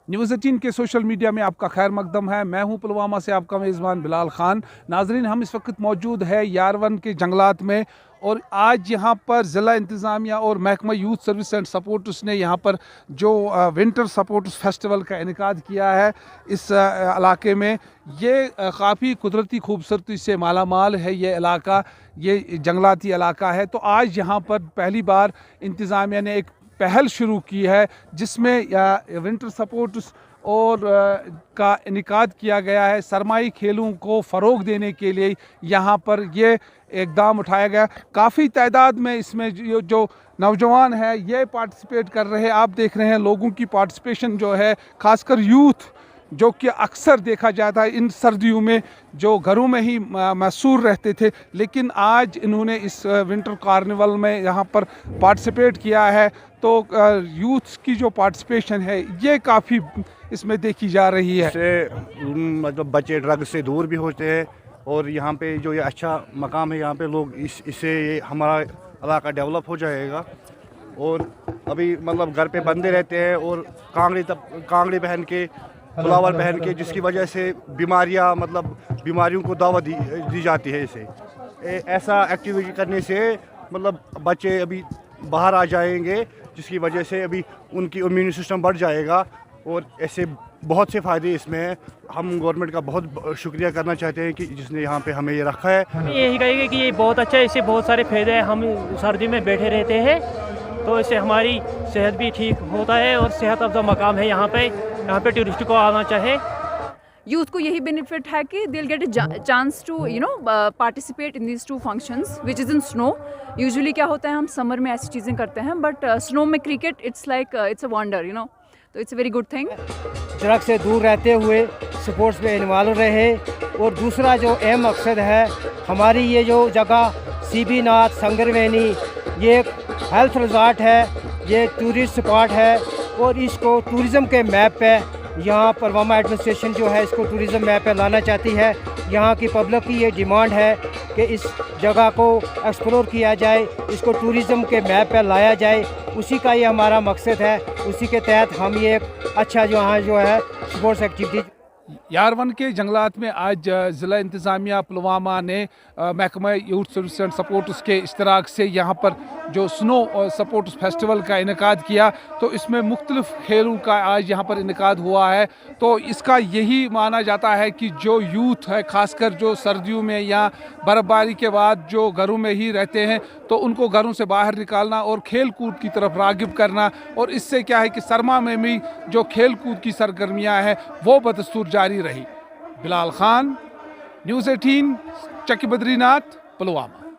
News 18 के social media में आपका खैर मकदम है। मैं हूं पुलवामा से आपका मेज़बान बिलाल खान। नाजरीन, हम इस वक्त मौजूद है यारवन के जंगलात में और आज यहां पर ज़िला इंतज़ामिया और महकमा यूथ सर्विस एंड सपोर्ट्स ने यहां पर जो विंटर सपोर्ट्स फेस्टिवल का इनेकाद किया है इस इलाके में। ये काफ़ी कुदरती खूबसूरती से माला माल है ये इलाका, ये जंगलाती इलाका है। तो आज यहाँ पर पहली बार इंतज़ामिया ने एक पहल शुरू की है जिसमें विंटर सपोर्ट्स और का इनेकाद किया गया है। सरमाई खेलों को फ़रोग देने के लिए यहाँ पर ये इक़दाम उठाया गया। काफ़ी तादाद में इसमें जो नौजवान है ये पार्टिसिपेट कर रहे हैं। आप देख रहे हैं लोगों की पार्टिसिपेशन जो है, ख़ासकर यूथ जो कि अक्सर देखा जाता है इन सर्दियों में जो घरों में ही मसूर रहते थे, लेकिन आज इन्होंने इस विंटर कार्निवल में यहाँ पर पार्टिसिपेट किया है। तो यूथ की जो पार्टिसिपेशन है ये काफ़ी इसमें देखी जा रही है। इससे मतलब बच्चे ड्रग से दूर भी होते हैं और यहाँ पे जो ये अच्छा मकाम है यहाँ पे लोग इससे ये हमारा इलाका डेवलप हो जाएगा। और अभी मतलब घर पे बंदे रहते हैं और कांगड़ी पहन के, फ्लावर पहन के, जिसकी वजह से बीमारियों को दावत दी जाती है। इसे ऐसा एक्टिविटी करने से मतलब बच्चे अभी बाहर आ जाएंगे, जिसकी वजह से अभी उनकी इम्यून सिस्टम बढ़ जाएगा और ऐसे बहुत से फ़ायदे इसमें हैं। हम गवर्नमेंट का बहुत शुक्रिया करना चाहते हैं कि जिसने यहाँ पे हमें ये रखा है। यही कहेंगे कि ये बहुत अच्छा है, इससे बहुत सारे फ़ायदे हैं। हम सर्दी में बैठे रहते हैं तो इससे हमारी सेहत भी ठीक होता है और सेहत अफजा मकाम है यहाँ पे टूरिस्ट को आना चाहे। यूथ को यही बेनिफिट है कि they will get a chance to participate in these two functions which is in snow. Usually क्या होता है, हम समर में ऐसी चीज़ें करते हैं, बट स्नो में cricket it's like it's a wonder, तो it's a very good thing. Drug से दूर रहते हुए स्पोर्ट्स में इन्वॉल्व रहे। और दूसरा जो अहम मकसद है, हमारी ये जो जगह सीबी नाथ संगरवेनी, ये एक हेल्थ रिजॉर्ट है, ये टूरिस्ट स्पॉट है और इसको टूरिज़म के मैप पे यहाँ पुलवामा एडमिनिस्ट्रेशन जो है इसको टूरिज़म मैप पे लाना चाहती है। यहाँ की पब्लिक की ये डिमांड है कि इस जगह को एक्सप्लोर किया जाए, इसको टूरिज़म के मैप पे लाया जाए। उसी का ये हमारा मकसद है। उसी के तहत हम ये एक अच्छा जो है स्पोर्ट्स एक्टिविटी। यारवन के जंगलात में आज ज़िला इंतज़ामिया पुलवामा ने महकमा यूथ सर्विस एंड सपोर्ट्स के इश्तराक से यहाँ पर जो स्नो सपोर्ट्स फेस्टिवल का इनेकाद किया। तो इसमें मुख्तलिफ़ खेलों का आज यहाँ पर इनेकाद हुआ है। तो इसका यही माना जाता है कि जो यूथ है, ख़ासकर जो सर्दियों में या बर्फ़बारी के बाद जो घरों में ही रहते हैं, तो उनको घरों से बाहर निकालना और खेल कूद की तरफ राग़िब करना। और इससे क्या है कि सरमा में भी जो खेल कूद की सरगर्मियाँ हैं वो बदस्तूर जारी रही। बिलाल खान, न्यूज़ 18, चक्की बद्रीनाथ, पुलवामा।